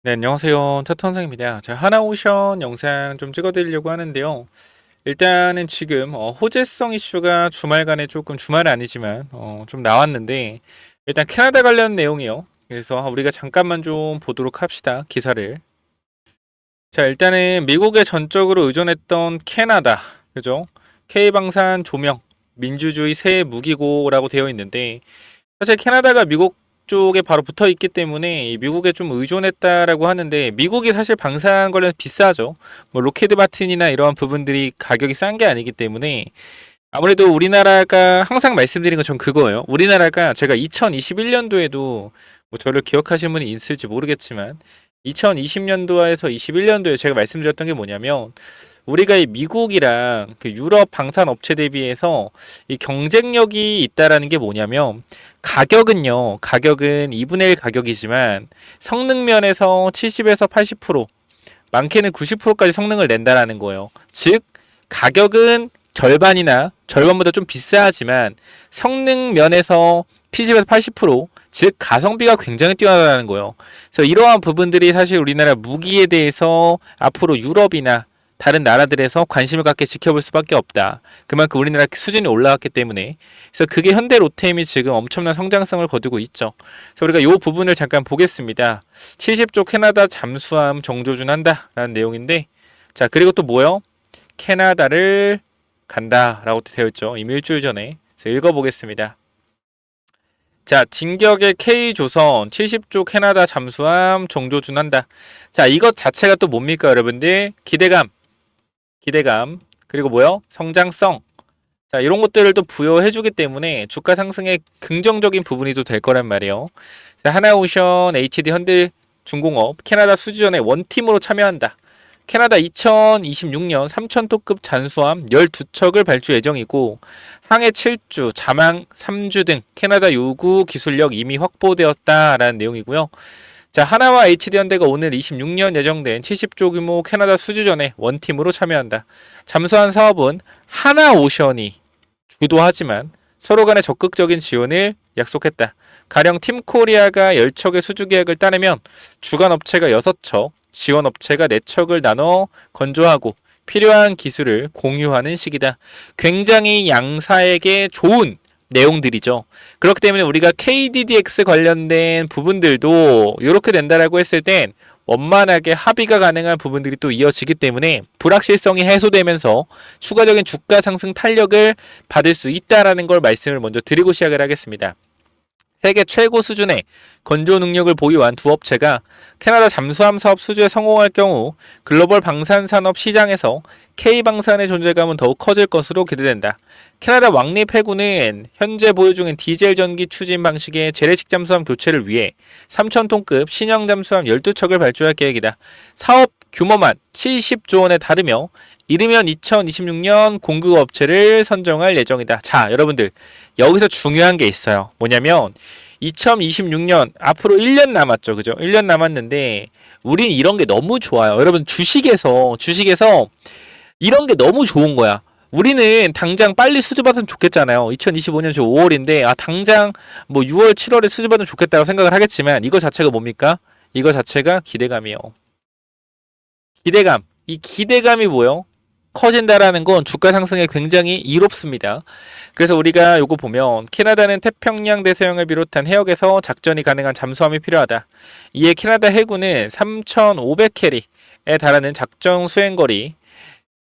네, 안녕하세요. 차트선생입니다. 제가 하나오션 영상 좀 찍어드리려고 하는데요. 일단은 지금 호재성 이슈가 주말간에 조금 주말은 아니지만 좀 나왔는데 일단 캐나다 관련 내용이요. 그래서 우리가 잠깐만 좀 보도록 합시다. 기사를. 자, 일단은 미국에 전적으로 의존했던 캐나다, 그죠? K방산 조명, 민주주의 새 무기고라고 되어 있는데 사실 캐나다가 미국 쪽에 바로 붙어 있기 때문에 미국에 좀 의존했다라고 하는데 미국이 사실 방산 관련 비싸죠. 뭐 로키드 마틴이나 이러한 부분들이 가격이 싼 게 아니기 때문에 아무래도 우리나라가 항상 말씀드린 것처럼 그거예요. 우리나라가 제가 2021년도에도 뭐 저를 기억하시는 분이 있을지 모르겠지만 2020년도에서 21년도에 제가 말씀드렸던 게 뭐냐면 우리가 이 미국이랑 그 유럽 방산 업체 대비해서 이 경쟁력이 있다라는 게 뭐냐면 가격은 2분의 1 가격이지만 성능 면에서 70에서 80% 많게는 90%까지 성능을 낸다라는 거예요. 즉 가격은 절반보다 좀 비싸지만 성능 면에서 70에서 80%, 즉 가성비가 굉장히 뛰어나다는 거예요. 그래서 이러한 부분들이 사실 우리나라 무기에 대해서 앞으로 유럽이나 다른 나라들에서 관심을 갖게 지켜볼 수밖에 없다. 그만큼 우리나라 수준이 올라갔기 때문에. 그래서 그게 현대 로템이 지금 엄청난 성장성을 거두고 있죠. 그래서 우리가 이 부분을 잠깐 보겠습니다. 70조 캐나다 잠수함 정조준한다 라는 내용인데, 자, 그리고 또 뭐요? 캐나다를 간다 라고 되어 있죠. 이미 일주일 전에. 그래서 읽어보겠습니다. 자, 진격의 K조선 70조 캐나다 잠수함 정조준한다. 자, 이것 자체가 또 뭡니까, 여러분들? 기대감, 그리고 뭐요? 성장성. 자, 이런 것들을 또 부여해주기 때문에 주가 상승에 긍정적인 부분이 또 될 거란 말이에요. 하나오션, HD 현대중공업, 캐나다 수주전에 원팀으로 참여한다. 캐나다 2026년 3,000톤급 잔수함 12척을 발주 예정이고 항해 7주, 자망 3주 등 캐나다 요구 기술력 이미 확보되었다라는 내용이고요. 자, 하나와 HD현대가 오늘 26년 예정된 70조 규모 캐나다 수주전에 원팀으로 참여한다. 잠수함 사업은 하나오션이 주도하지만 서로 간의 적극적인 지원을 약속했다. 가령 팀코리아가 10척의 수주 계약을 따내면 주간 업체가 6척, 지원 업체가 4척을 나눠 건조하고 필요한 기술을 공유하는 시기다. 굉장히 양사에게 좋은 내용들이죠. 그렇기 때문에 우리가 KDDX 관련된 부분들도 이렇게 된다라고 했을 땐 원만하게 합의가 가능한 부분들이 또 이어지기 때문에 불확실성이 해소되면서 추가적인 주가 상승 탄력을 받을 수 있다라는 걸 말씀을 먼저 드리고 시작을 하겠습니다. 세계 최고 수준의 건조 능력을 보유한 두 업체가 캐나다 잠수함 사업 수주에 성공할 경우 글로벌 방산 산업 시장에서 K방산의 존재감은 더욱 커질 것으로 기대된다. 캐나다 왕립 해군은 현재 보유 중인 디젤 전기 추진 방식의 재래식 잠수함 교체를 위해 3,000톤급 신형 잠수함 12척을 발주할 계획이다. 사업 규모만 70조 원에 달하며 이르면 2026년 공급 업체를 선정할 예정이다. 자, 여러분들 여기서 중요한 게 있어요. 뭐냐면 2026년 앞으로 1년 남았죠. 그죠? 1년 남았는데 우린 이런 게 너무 좋아요. 여러분 주식에서 이런 게 너무 좋은 거야. 우리는 당장 빨리 수주받으면 좋겠잖아요. 2025년 저 5월인데 당장 뭐 6월, 7월에 수주받으면 좋겠다고 생각을 하겠지만 이거 자체가 뭡니까? 이거 자체가 기대감이에요. 기대감. 이 기대감이 뭐요? 커진다라는 건 주가 상승에 굉장히 이롭습니다. 그래서 우리가 요거 보면 캐나다는 태평양 대서양을 비롯한 해역에서 작전이 가능한 잠수함이 필요하다. 이에 캐나다 해군은 3,500캐리에 달하는 작전 수행거리,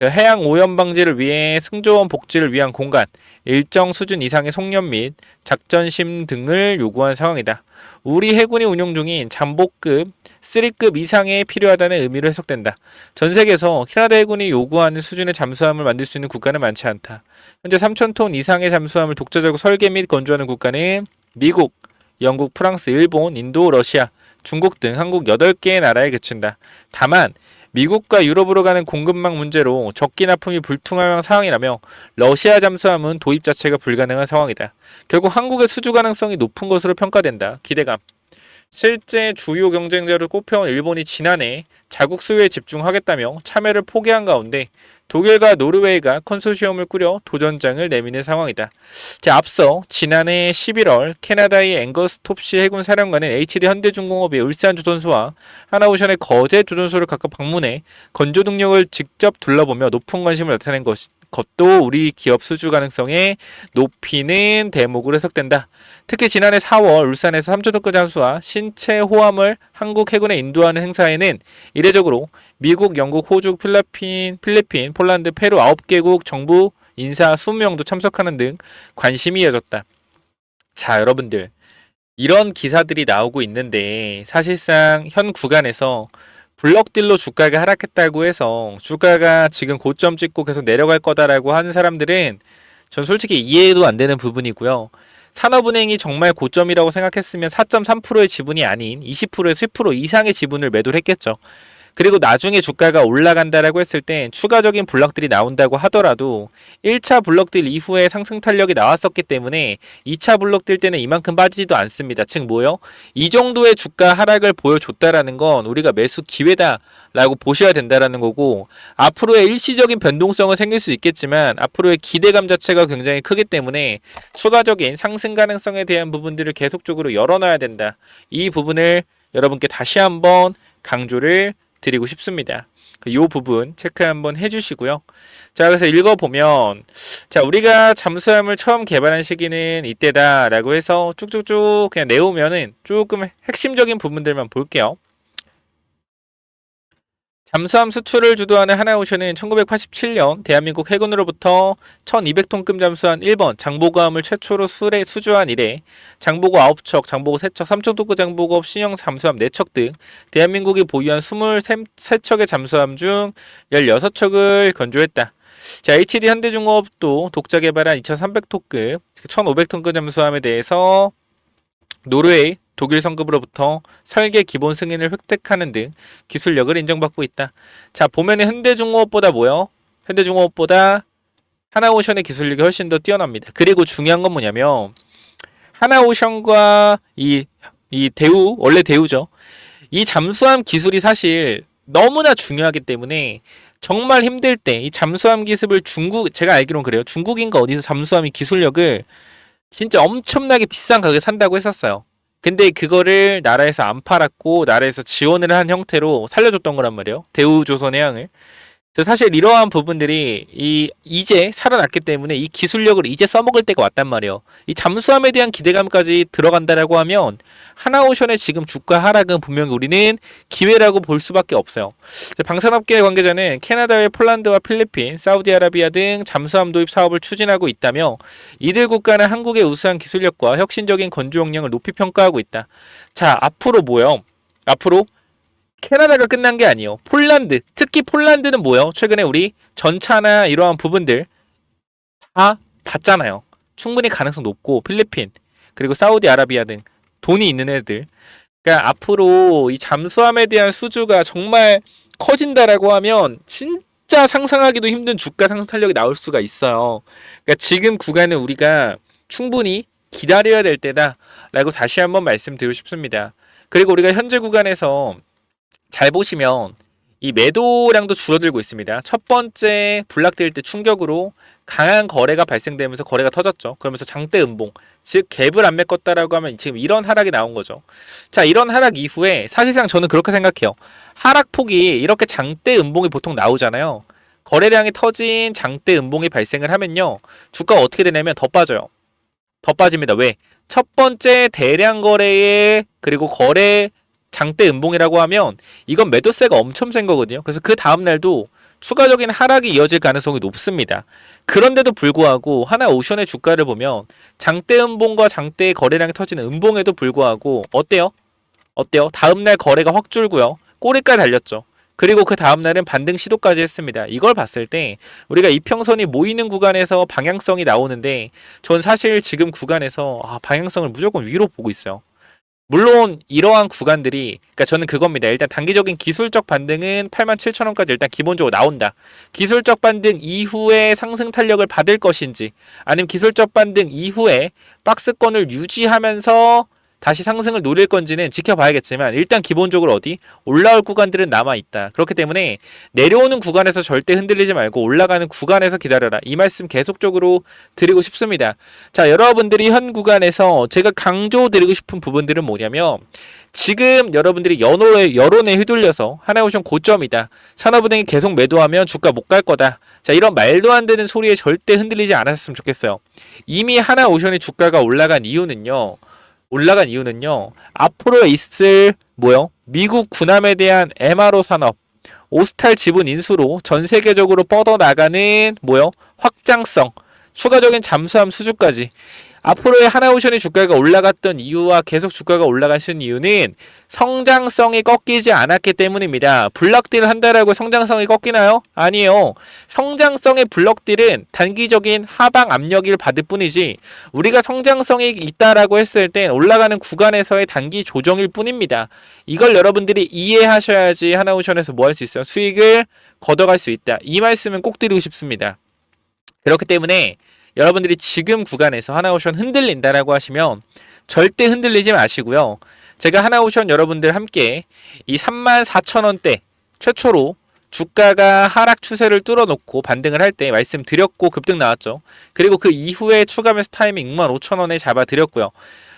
해양 오염 방지를 위해 승조원 복지를 위한 공간, 일정 수준 이상의 속력 및 작전심 등을 요구한 상황이다. 우리 해군이 운용 중인 잠복급 3급 이상에 필요하다는 의미로 해석된다. 전 세계에서 캐나다 해군이 요구하는 수준의 잠수함을 만들 수 있는 국가는 많지 않다. 현재 3,000톤 이상의 잠수함을 독자적으로 설계 및 건조하는 국가는 미국, 영국, 프랑스, 일본, 인도, 러시아, 중국 등 한국 8개의 나라에 그친다. 다만 미국과 유럽으로 가는 공급망 문제로 적기 납품이 불투명한 상황이라며 러시아 잠수함은 도입 자체가 불가능한 상황이다. 결국 한국의 수주 가능성이 높은 것으로 평가된다. 기대감. 실제 주요 경쟁자로 꼽혀온 일본이 지난해 자국 수요에 집중하겠다며 참여를 포기한 가운데 독일과 노르웨이가 컨소시엄을 꾸려 도전장을 내미는 상황이다. 자, 앞서 지난해 11월 캐나다의 앵거스 톱시 해군 사령관은 HD 현대중공업의 울산조선소와 하나오션의 거제 조선소를 각각 방문해 건조 능력을 직접 둘러보며 높은 관심을 나타낸 것도 우리 기업 수주 가능성에 높이는 대목으로 해석된다. 특히 지난해 4월 울산에서 3초등급 잠수와 신체 호함을 한국 해군에 인도하는 행사에는 이례적으로 미국, 영국, 호주, 필리핀, 폴란드, 페루 9개국 정부 인사 20명도 참석하는 등 관심이 이어졌다. 자, 여러분들. 이런 기사들이 나오고 있는데 사실상 현 구간에서 블럭딜로 주가가 하락했다고 해서 주가가 지금 고점 찍고 계속 내려갈 거다라고 하는 사람들은 전 솔직히 이해도 안 되는 부분이고요. 산업은행이 정말 고점이라고 생각했으면 4.3%의 지분이 아닌 20%에서 10% 이상의 지분을 매도를 했겠죠. 그리고 나중에 주가가 올라간다라고 했을 때 추가적인 블럭들이 나온다고 하더라도 1차 블럭들 이후에 상승 탄력이 나왔었기 때문에 2차 블럭들 때는 이만큼 빠지지도 않습니다. 즉 뭐요? 이 정도의 주가 하락을 보여줬다라는 건 우리가 매수 기회다라고 보셔야 된다라는 거고, 앞으로의 일시적인 변동성은 생길 수 있겠지만 앞으로의 기대감 자체가 굉장히 크기 때문에 추가적인 상승 가능성에 대한 부분들을 계속적으로 열어놔야 된다. 이 부분을 여러분께 다시 한번 강조를 드리고 싶습니다. 이 부분 체크 한번 해주시고요. 자, 그래서 읽어보면, 자, 우리가 잠수함을 처음 개발한 시기는 이때다라고 해서 쭉쭉쭉 그냥 내오면은 조금 핵심적인 부분들만 볼게요. 잠수함 수출을 주도하는 하나오션은 1987년 대한민국 해군으로부터 1200톤급 잠수함 1번 장보고함을 최초로 수주한 이래 장보고 9척, 장보고 3척, 3척 장보고 신형 잠수함 4척 등 대한민국이 보유한 23척의 잠수함 중 16척을 건조했다. 자, HD 현대중공업도 독자 개발한 2300톤급, 1500톤급 잠수함에 대해서 노르웨이, 독일 성급으로부터 설계 기본 승인을 획득하는 등 기술력을 인정받고 있다. 자, 보면은 현대중공업보다 뭐요? 현대중공업보다 하나오션의 기술력이 훨씬 더 뛰어납니다. 그리고 중요한 건 뭐냐면 하나오션과 이 대우, 원래 대우죠. 이 잠수함 기술이 사실 너무나 중요하기 때문에 정말 힘들 때 이 잠수함 기술을 제가 알기로는 그래요. 중국인가 어디서 잠수함 기술력을 진짜 엄청나게 비싼 가격에 산다고 했었어요. 근데 그거를 나라에서 안 팔았고 나라에서 지원을 한 형태로 살려줬던 거란 말이에요. 대우조선해양을. 그래서 사실 이러한 부분들이 이제 살아났기 때문에 이 기술력을 이제 써먹을 때가 왔단 말이에요. 이 잠수함에 대한 기대감까지 들어간다라고 하면 하나오션의 지금 주가 하락은 분명히 우리는 기회라고 볼 수밖에 없어요. 방산업계 관계자는 캐나다의 폴란드와 필리핀, 사우디아라비아 등 잠수함 도입 사업을 추진하고 있다며 이들 국가는 한국의 우수한 기술력과 혁신적인 건조 역량을 높이 평가하고 있다. 자, 앞으로 뭐요? 앞으로 캐나다가 끝난 게 아니에요. 폴란드, 특히 폴란드는 뭐예요? 최근에 우리 전차나 이러한 부분들 다 봤잖아요. 충분히 가능성 높고 필리핀 그리고 사우디아라비아 등 돈이 있는 애들. 그러니까 앞으로 이 잠수함에 대한 수주가 정말 커진다라고 하면 진짜 상상하기도 힘든 주가 상승 탄력이 나올 수가 있어요. 그러니까 지금 구간은 우리가 충분히 기다려야 될 때다라고 다시 한번 말씀드리고 싶습니다. 그리고 우리가 현재 구간에서 잘 보시면 이 매도량도 줄어들고 있습니다. 첫 번째 불락될 때 충격으로 강한 거래가 발생되면서 거래가 터졌죠. 그러면서 장대 음봉, 즉 갭을 안 메꿨다라고 하면 지금 이런 하락이 나온 거죠. 자, 이런 하락 이후에 사실상 저는 그렇게 생각해요. 하락폭이 이렇게 장대 음봉이 보통 나오잖아요. 거래량이 터진 장대 음봉이 발생을 하면요, 주가가 어떻게 되냐면 더 빠져요. 더 빠집니다. 왜? 첫 번째 대량 거래에 그리고 거래 장대 음봉이라고 하면 이건 매도세가 엄청 센 거거든요. 그래서 그 다음날도 추가적인 하락이 이어질 가능성이 높습니다. 그런데도 불구하고 하나오션의 주가를 보면 장대 음봉과 장대 거래량이 터지는 음봉에도 불구하고 어때요? 다음날 거래가 확 줄고요. 꼬리까지 달렸죠. 그리고 그 다음날은 반등 시도까지 했습니다. 이걸 봤을 때 우리가 이평선이 모이는 구간에서 방향성이 나오는데 전 사실 지금 구간에서 방향성을 무조건 위로 보고 있어요. 물론 이러한 구간들이, 그러니까 저는 그겁니다. 일단 단기적인 기술적 반등은 87,000원까지 일단 기본적으로 나온다. 기술적 반등 이후에 상승 탄력을 받을 것인지 아니면 기술적 반등 이후에 박스권을 유지하면서 다시 상승을 노릴 건지는 지켜봐야겠지만 일단 기본적으로 어디? 올라올 구간들은 남아있다. 그렇기 때문에 내려오는 구간에서 절대 흔들리지 말고 올라가는 구간에서 기다려라. 이 말씀 계속적으로 드리고 싶습니다. 자, 여러분들이 현 구간에서 제가 강조드리고 싶은 부분들은 뭐냐면 지금 여러분들이 여론에 휘둘려서 하나오션 고점이다. 산업은행이 계속 매도하면 주가 못 갈 거다. 자, 이런 말도 안 되는 소리에 절대 흔들리지 않았으면 좋겠어요. 이미 하나오션의 주가가 올라간 이유는요. 앞으로 있을 미국 군함에 대한 MRO 산업, 오스탈 지분 인수로 전 세계적으로 뻗어나가는 확장성, 추가적인 잠수함 수주까지 앞으로의 하나오션의 주가가 올라갔던 이유와 계속 주가가 올라가신 이유는 성장성이 꺾이지 않았기 때문입니다. 블록딜 한다라고 성장성이 꺾이나요? 아니에요. 성장성의 블록딜은 단기적인 하방 압력을 받을 뿐이지 우리가 성장성이 있다라고 했을 때 올라가는 구간에서의 단기 조정일 뿐입니다. 이걸 여러분들이 이해하셔야지 하나오션에서 뭐 할 수 있어요? 수익을 걷어갈 수 있다. 이 말씀은 꼭 드리고 싶습니다. 그렇기 때문에 여러분들이 지금 구간에서 하나오션 흔들린다라고 하시면 절대 흔들리지 마시고요. 제가 하나오션 여러분들 함께 이 34,000원대 최초로 주가가 하락 추세를 뚫어놓고 반등을 할 때 말씀드렸고 급등 나왔죠. 그리고 그 이후에 추가 매수 타이밍 65,000원에 잡아드렸고요.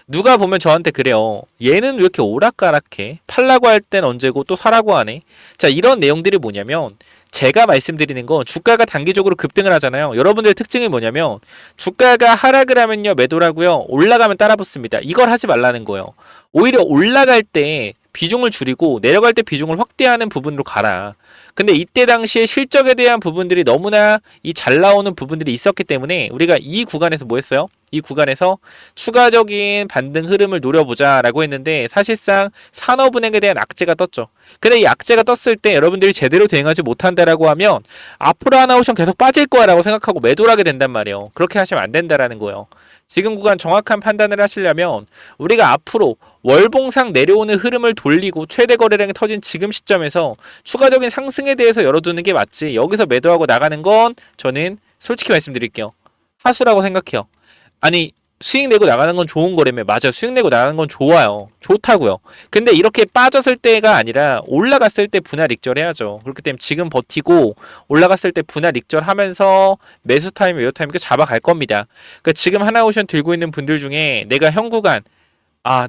누가 보면 저한테 그래요. 얘는 왜 이렇게 오락가락해? 팔라고 할 땐 언제고 또 사라고 하네? 자, 이런 내용들이 뭐냐면 제가 말씀드리는 건 주가가 단기적으로 급등을 하잖아요. 여러분들의 특징이 뭐냐면 주가가 하락을 하면요 매도라고요. 올라가면 따라붙습니다. 이걸 하지 말라는 거예요. 오히려 올라갈 때 비중을 줄이고 내려갈 때 비중을 확대하는 부분으로 가라. 근데 이때 당시에 실적에 대한 부분들이 너무나 이 잘 나오는 부분들이 있었기 때문에 우리가 이 구간에서 뭐 했어요? 이 구간에서 추가적인 반등 흐름을 노려보자 라고 했는데 사실상 산업은행에 대한 악재가 떴죠. 근데 이 악재가 떴을 때 여러분들이 제대로 대응하지 못한다라고 하면 앞으로 하나오션 계속 빠질 거야 라고 생각하고 매도를 하게 된단 말이에요. 그렇게 하시면 안 된다라는 거예요. 지금 구간 정확한 판단을 하시려면 우리가 앞으로 월봉상 내려오는 흐름을 돌리고 최대 거래량이 터진 지금 시점에서 추가적인 상승에 대해서 열어두는 게 맞지 여기서 매도하고 나가는 건 저는 솔직히 말씀드릴게요. 하수라고 생각해요. 아니 수익 내고 나가는 건 좋은 거라며. 맞아, 수익 내고 나가는 건 좋아요. 좋다고요. 근데 이렇게 빠졌을 때가 아니라 올라갔을 때 분할 익절해야죠. 그렇기 때문에 지금 버티고 올라갔을 때 분할 익절하면서 매수 타임, 매도 타임 이렇게 잡아갈 겁니다. 그러니까 지금 하나오션 들고 있는 분들 중에 내가 현 구간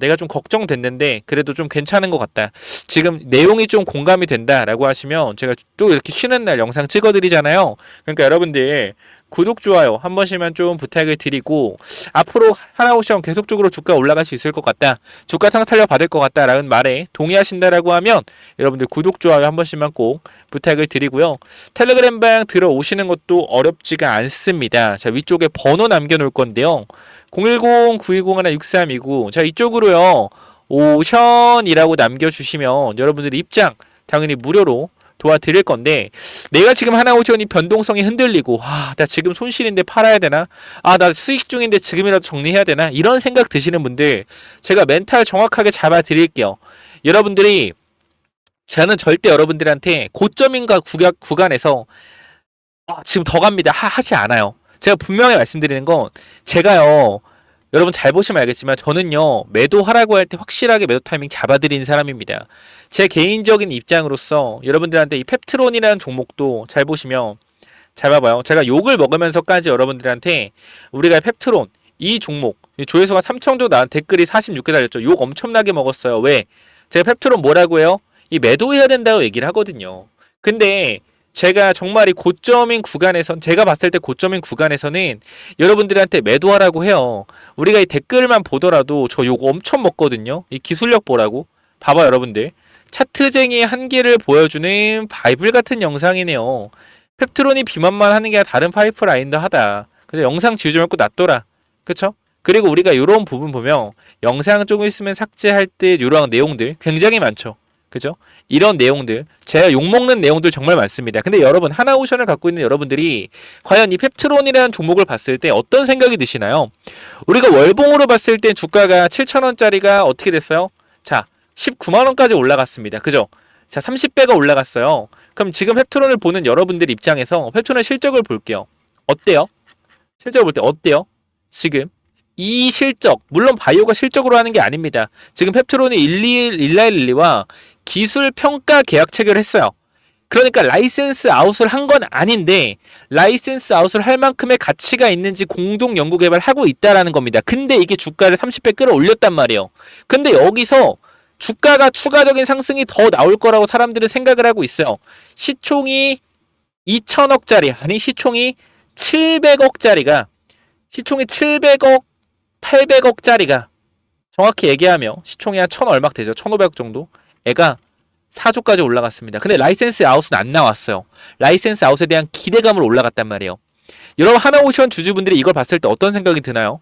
내가 좀 걱정됐는데 그래도 좀 괜찮은 것 같다. 지금 내용이 좀 공감이 된다라고 하시면 제가 또 이렇게 쉬는 날 영상 찍어드리잖아요. 그러니까 여러분들 구독, 좋아요 한 번씩만 좀 부탁을 드리고 앞으로 하나오션 계속적으로 주가 올라갈 수 있을 것 같다. 주가 상탄력 받을 것 같다라는 말에 동의하신다라고 하면 여러분들 구독, 좋아요 한 번씩만 꼭 부탁을 드리고요. 텔레그램 방 들어오시는 것도 어렵지가 않습니다. 자, 위쪽에 번호 남겨놓을 건데요. 010-920-6329. 자, 이쪽으로요. 오션이라고 남겨주시면 여러분들이 입장 당연히 무료로 도와드릴 건데 내가 지금 하나오션이 변동성이 흔들리고 나 지금 손실인데 팔아야 되나? 나 수익 중인데 지금이라도 정리해야 되나? 이런 생각 드시는 분들 제가 멘탈 정확하게 잡아드릴게요. 여러분들이 저는 절대 여러분들한테 고점인가 구간에서 지금 더 갑니다 하지 않아요. 제가 분명히 말씀드리는 건 제가요 여러분 잘 보시면 알겠지만 저는요 매도하라고 할 때 확실하게 매도 타이밍 잡아드리는 사람입니다. 제 개인적인 입장으로서 여러분들한테 이 펩트론이라는 종목도 잘 보시면 잘 봐봐요. 제가 욕을 먹으면서까지 여러분들한테 우리가 펩트론 이 종목 조회수가 3천 정도 나온 댓글이 46개 달렸죠. 욕 엄청나게 먹었어요. 왜? 제가 펩트론 뭐라고 해요? 이 매도해야 된다고 얘기를 하거든요. 근데 제가 정말 이 고점인 구간에선 제가 봤을 때 고점인 구간에서는 여러분들한테 매도하라고 해요. 우리가 이 댓글만 보더라도 저 요거 엄청 먹거든요. 이 기술력 보라고. 봐봐 여러분들. 차트쟁이의 한계를 보여주는 바이블 같은 영상이네요. 펩트론이 비만만 하는 게 다른 파이프라인도 하다. 그래서 영상 지우 좀 했고 놔둬라. 그쵸? 그리고 우리가 이런 부분 보면 영상 조금 있으면 삭제할 듯 이런 내용들 굉장히 많죠. 그죠? 이런 내용들 제가 욕먹는 내용들 정말 많습니다. 근데 여러분 하나오션을 갖고 있는 여러분들이 과연 이 펩트론이라는 종목을 봤을 때 어떤 생각이 드시나요? 우리가 월봉으로 봤을 때 주가가 7,000원짜리가 어떻게 됐어요? 자 19만원까지 올라갔습니다. 그죠? 자 30배가 올라갔어요. 그럼 지금 펩트론을 보는 여러분들 입장에서 펩트론 실적을 볼게요. 어때요? 실적을 볼 때 어때요? 지금 이 실적, 물론 바이오가 실적으로 하는 게 아닙니다. 지금 펩트론이 1112와 기술 평가 계약 체결을 했어요. 그러니까 라이센스 아웃을 한 건 아닌데 라이센스 아웃을 할 만큼의 가치가 있는지 공동 연구 개발하고 있다라는 겁니다. 근데 이게 주가를 30배 끌어올렸단 말이에요. 근데 여기서 주가가 추가적인 상승이 더 나올 거라고 사람들은 생각을 하고 있어요. 시총이 2천억짜리, 아니 시총이 700억짜리가, 시총이 700억, 800억짜리가, 정확히 얘기하면 시총이 한 1,000 얼마 되죠. 1,500억 정도. 애가 4조까지 올라갔습니다. 근데 라이센스 아웃은 안 나왔어요. 라이센스 아웃에 대한 기대감으로 올라갔단 말이에요. 여러분 하나오션 주주분들이 이걸 봤을 때 어떤 생각이 드나요?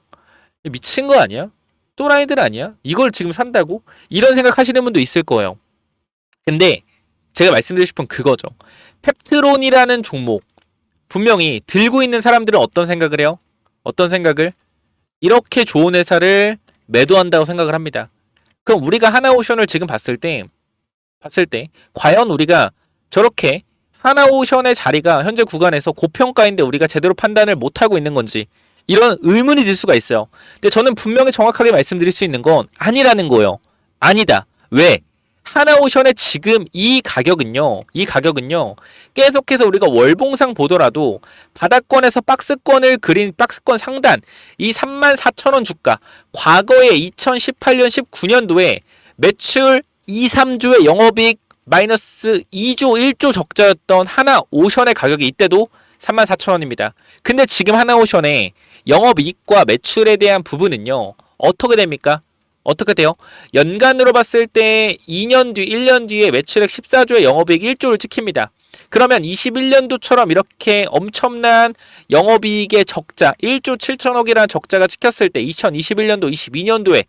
미친 거 아니야? 또라이들 아니야? 이걸 지금 산다고? 이런 생각 하시는 분도 있을 거예요. 근데 제가 말씀드리고 싶은 그거죠. 펩트론이라는 종목, 분명히 들고 있는 사람들은 어떤 생각을 해요? 어떤 생각을? 이렇게 좋은 회사를 매도한다고 생각을 합니다. 그럼 우리가 하나오션을 지금 봤을 때 과연 우리가 저렇게 하나오션의 자리가 현재 구간에서 고평가인데 우리가 제대로 판단을 못하고 있는 건지 이런 의문이 들 수가 있어요. 근데 저는 분명히 정확하게 말씀드릴 수 있는 건 아니라는 거예요. 아니다. 왜? 하나오션의 지금 이 가격은요. 계속해서 우리가 월봉상 보더라도 바닥권에서 박스권을 그린 박스권 상단 이 34,000원 주가, 과거에 2018년 19년도에 매출 2, 3조의 영업이익 마이너스 2조 1조 적자였던 하나오션의 가격이 이때도 34,000원입니다. 근데 지금 하나오션의 영업이익과 매출에 대한 부분은요. 어떻게 됩니까? 어떻게 돼요? 연간으로 봤을 때 2년 뒤, 1년 뒤에 매출액 14조의 영업이익 1조를 찍힙니다. 그러면 21년도처럼 이렇게 엄청난 영업이익의 적자 1조 7천억이라는 적자가 찍혔을 때 2021년도, 22년도에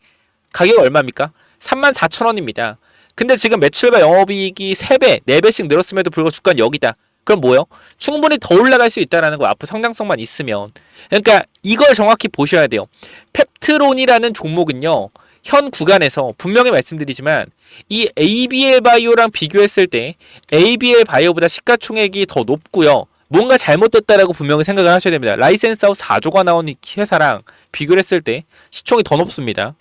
가격이 얼마입니까? 34,000원입니다. 근데 지금 매출과 영업이익이 3배, 4배씩 늘었음에도 불구하고 주가는 여기다. 그럼 뭐요? 충분히 더 올라갈 수 있다는 거, 앞으로 성장성만 있으면. 그러니까 이걸 정확히 보셔야 돼요. 펩트론이라는 종목은요. 현 구간에서 분명히 말씀드리지만 이 ABL 바이오랑 비교했을 때 ABL 바이오보다 시가총액이 더 높고요. 뭔가 잘못됐다라고 분명히 생각을 하셔야 됩니다. 라이센스 아웃 4조가 나온 회사랑 비교를 했을 때 시총이 더 높습니다.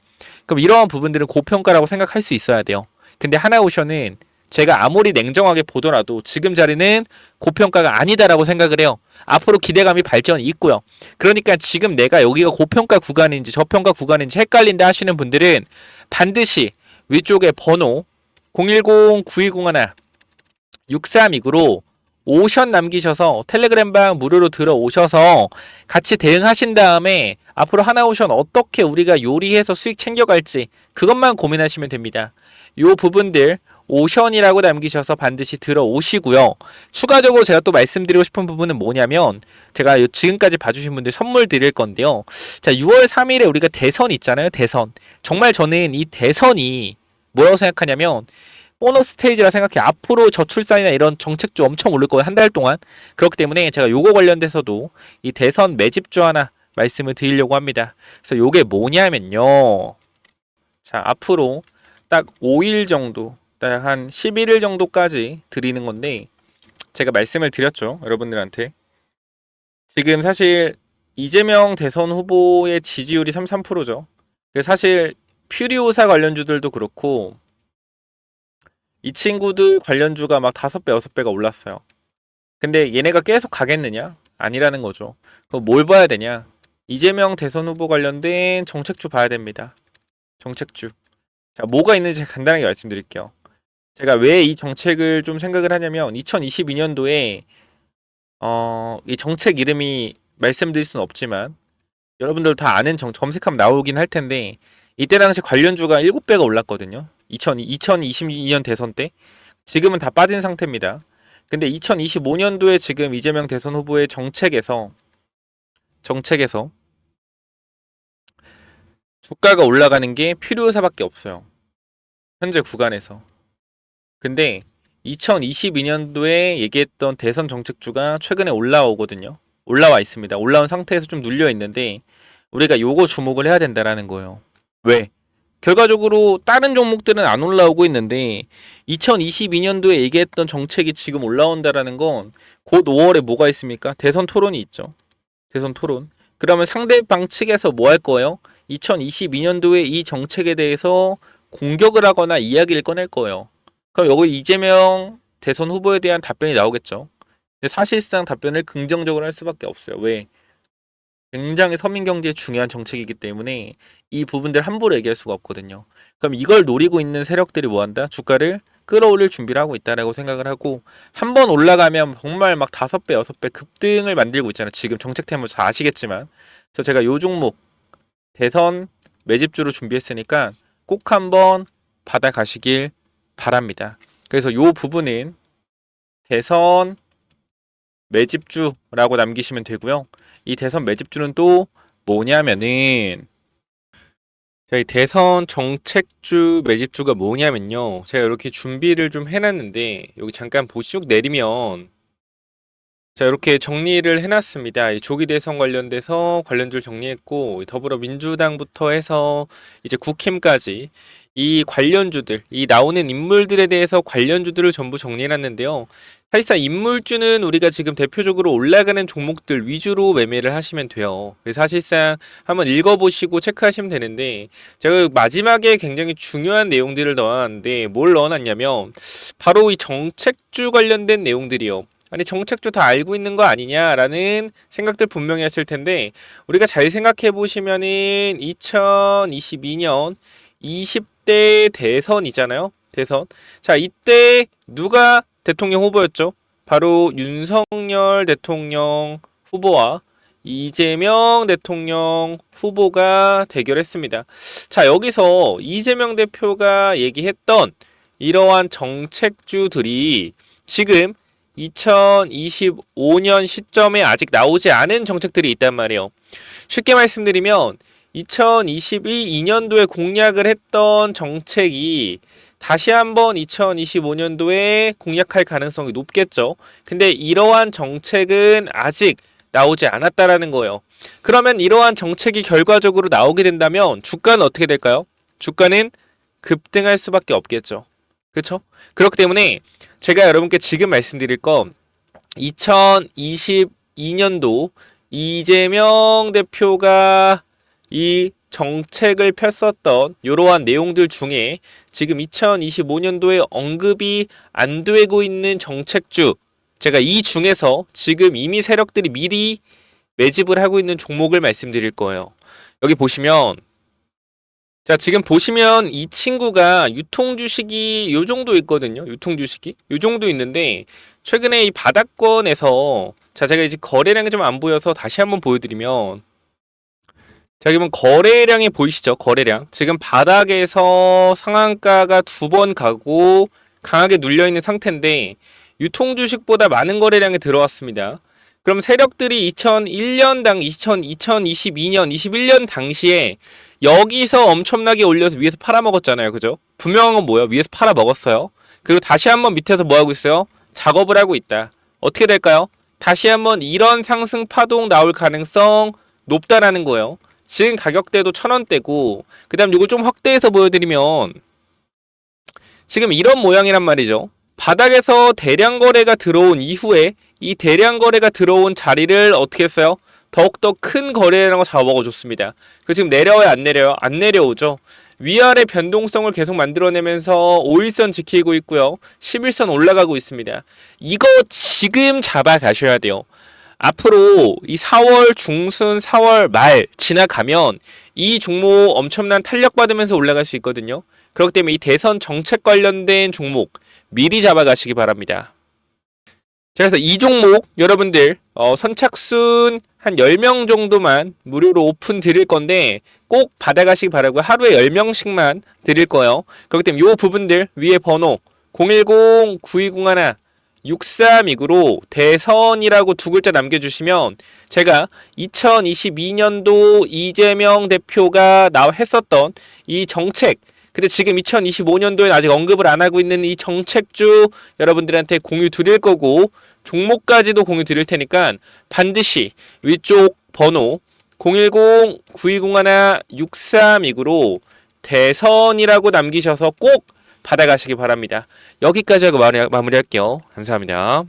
그럼 이러한 부분들은 고평가라고 생각할 수 있어야 돼요. 근데 하나오션은 제가 아무리 냉정하게 보더라도 지금 자리는 고평가가 아니다라고 생각을 해요. 앞으로 기대감이 발전이 있고요. 그러니까 지금 내가 여기가 고평가 구간인지 저평가 구간인지 헷갈린다 하시는 분들은 반드시 위쪽에 번호 010-9201-6329로 오션 남기셔서 텔레그램방 무료로 들어오셔서 같이 대응하신 다음에 앞으로 하나오션 어떻게 우리가 요리해서 수익 챙겨갈지 그것만 고민하시면 됩니다. 요 부분들 오션이라고 남기셔서 반드시 들어오시고요. 추가적으로 제가 또 말씀드리고 싶은 부분은 뭐냐면 제가 지금까지 봐주신 분들 선물 드릴 건데요. 자, 6월 3일에 우리가 대선 있잖아요. 대선. 정말 저는 이 대선이 뭐라고 생각하냐면 보너스 스테이지라 생각해. 앞으로 저출산이나 이런 정책주 엄청 오를 거예요. 한 달 동안. 그렇기 때문에 제가 요거 관련돼서도 이 대선 매집주 하나 말씀을 드리려고 합니다. 그래서 요게 뭐냐면요. 자, 앞으로 딱 5일 정도, 딱 한 11일 정도까지 드리는 건데 제가 말씀을 드렸죠. 여러분들한테. 지금 사실 이재명 대선 후보의 지지율이 33%죠. 사실 퓨리오사 관련주들도 그렇고 이 친구들 관련주가 막 5배, 6배가 올랐어요. 근데 얘네가 계속 가겠느냐? 아니라는 거죠. 그럼 뭘 봐야 되냐? 이재명 대선 후보 관련된 정책주 봐야 됩니다. 정책주. 자, 뭐가 있는지 제가 간단하게 말씀드릴게요. 제가 왜 이 정책을 좀 생각을 하냐면 2022년도에 이 정책 이름이 말씀드릴 수는 없지만 여러분들 다 아는 검색하면 나오긴 할 텐데 이때 당시 관련주가 7배가 올랐거든요. 2022년 대선 때. 지금은 다 빠진 상태입니다. 근데 2025년도에 지금 이재명 대선 후보의 정책에서 주가가 올라가는 게 퓨리오사밖에 없어요. 현재 구간에서. 근데 2022년도에 얘기했던 대선 정책주가 최근에 올라오거든요. 올라와 있습니다. 올라온 상태에서 좀 눌려 있는데 우리가 요거 주목을 해야 된다라는 거예요. 왜? 결과적으로 다른 종목들은 안 올라오고 있는데 2022년도에 얘기했던 정책이 지금 올라온다라는 건 곧 5월에 뭐가 있습니까? 대선 토론이 있죠. 대선 토론. 그러면 상대방 측에서 뭐 할 거예요? 2022년도에 이 정책에 대해서 공격을 하거나 이야기를 꺼낼 거예요. 그럼 여기 이재명 대선 후보에 대한 답변이 나오겠죠. 근데 사실상 답변을 긍정적으로 할 수밖에 없어요. 왜? 굉장히 서민 경제에 중요한 정책이기 때문에 이 부분들 함부로 얘기할 수가 없거든요. 그럼 이걸 노리고 있는 세력들이 뭐 한다? 주가를 끌어올릴 준비를 하고 있다라고 생각을 하고 한 번 올라가면 정말 막 5배, 6배 급등을 만들고 있잖아요. 지금 정책 때문에 잘 아시겠지만. 그래서 제가 요 종목 대선 매집주로 준비했으니까 꼭 한번 받아가시길 바랍니다. 그래서 요 부분은 대선 매집주라고 남기시면 되고요. 이 대선 매집주는 또 뭐냐면은 저희 대선 정책주 매집주가 뭐냐면요. 제가 이렇게 준비를 좀 해놨는데 여기 잠깐 쭉 내리면 자 이렇게 정리를 해놨습니다. 이 조기 대선 관련돼서 관련주를 정리했고 더불어민주당부터 해서 이제 국힘까지 이 관련주들, 이 나오는 인물들에 대해서 관련주들을 전부 정리해놨는데요. 사실상 인물주는 우리가 지금 대표적으로 올라가는 종목들 위주로 매매를 하시면 돼요. 사실상 한번 읽어보시고 체크하시면 되는데 제가 마지막에 굉장히 중요한 내용들을 넣어놨는데 뭘 넣어놨냐면 바로 이 정책주 관련된 내용들이요. 아니 정책주 다 알고 있는 거 아니냐라는 생각들 분명히 하실 텐데 우리가 잘 생각해 보시면은 2022년 20대 대선이잖아요. 대선. 자, 이때 누가 대통령 후보였죠? 바로 윤석열 대통령 후보와 이재명 대통령 후보가 대결했습니다. 자, 여기서 이재명 대표가 얘기했던 이러한 정책주들이 지금 2025년 시점에 아직 나오지 않은 정책들이 있단 말이에요. 쉽게 말씀드리면 2022년도에 공약을 했던 정책이 다시 한번 2025년도에 공약할 가능성이 높겠죠. 근데 이러한 정책은 아직 나오지 않았다라는 거예요. 그러면 이러한 정책이 결과적으로 나오게 된다면 주가는 어떻게 될까요? 주가는 급등할 수밖에 없겠죠. 그렇죠? 그렇기 때문에 제가 여러분께 지금 말씀드릴 건 2022년도 이재명 대표가 이 정책을 폈었던 이러한 내용들 중에 지금 2025년도에 언급이 안 되고 있는 정책주 제가 이 중에서 지금 이미 세력들이 미리 매집을 하고 있는 종목을 말씀드릴 거예요. 여기 보시면 자 지금 보시면 이 친구가 유통주식이 요 정도 있거든요. 유통주식이 요 정도 있는데 최근에 이 바닥권에서 자 제가 이제 거래량이 좀 안 보여서 다시 한번 보여드리면 자 그러면 거래량이 보이시죠? 거래량 지금 바닥에서 상한가가 2번 가고 강하게 눌려있는 상태인데 유통주식보다 많은 거래량이 들어왔습니다. 그럼 세력들이 2022년, 21년 당시에 여기서 엄청나게 올려서 위에서 팔아먹었잖아요. 그죠? 분명한 건 뭐예요? 위에서 팔아먹었어요. 그리고 다시 한번 밑에서 뭐 하고 있어요? 작업을 하고 있다. 어떻게 될까요? 다시 한번 이런 상승 파동 나올 가능성 높다라는 거예요. 지금 가격대도 1,000원대고 그 다음 이거 좀 확대해서 보여드리면 지금 이런 모양이란 말이죠. 바닥에서 대량 거래가 들어온 이후에 이 대량 거래가 들어온 자리를 어떻게 했어요? 더욱더 큰 거래량을 잡아먹어줬습니다. 그 지금 내려와요? 안 내려요? 안 내려오죠. 위아래 변동성을 계속 만들어내면서 5일선 지키고 있고요. 11선 올라가고 있습니다. 이거 지금 잡아가셔야 돼요. 앞으로 이 4월 중순 4월 말 지나가면 이 종목 엄청난 탄력받으면서 올라갈 수 있거든요. 그렇기 때문에 이 대선 정책 관련된 종목 미리 잡아가시기 바랍니다. 자, 그래서 이 종목 여러분들 선착순 한 10명 정도만 무료로 오픈 드릴 건데 꼭 받아가시기 바라고요. 하루에 10명씩만 드릴 거예요. 그렇기 때문에 이 부분들 위에 번호 010-9201 6329로 대선이라고 2글자 남겨주시면 제가 2022년도 이재명 대표가 했었던 이 정책 근데 지금 2025년도에 아직 언급을 안 하고 있는 이 정책주 여러분들한테 공유 드릴 거고 종목까지도 공유 드릴 테니까 반드시 위쪽 번호 010-9201-6329로 대선이라고 남기셔서 꼭 받아가시기 바랍니다. 여기까지 하고 마무리할게요. 감사합니다.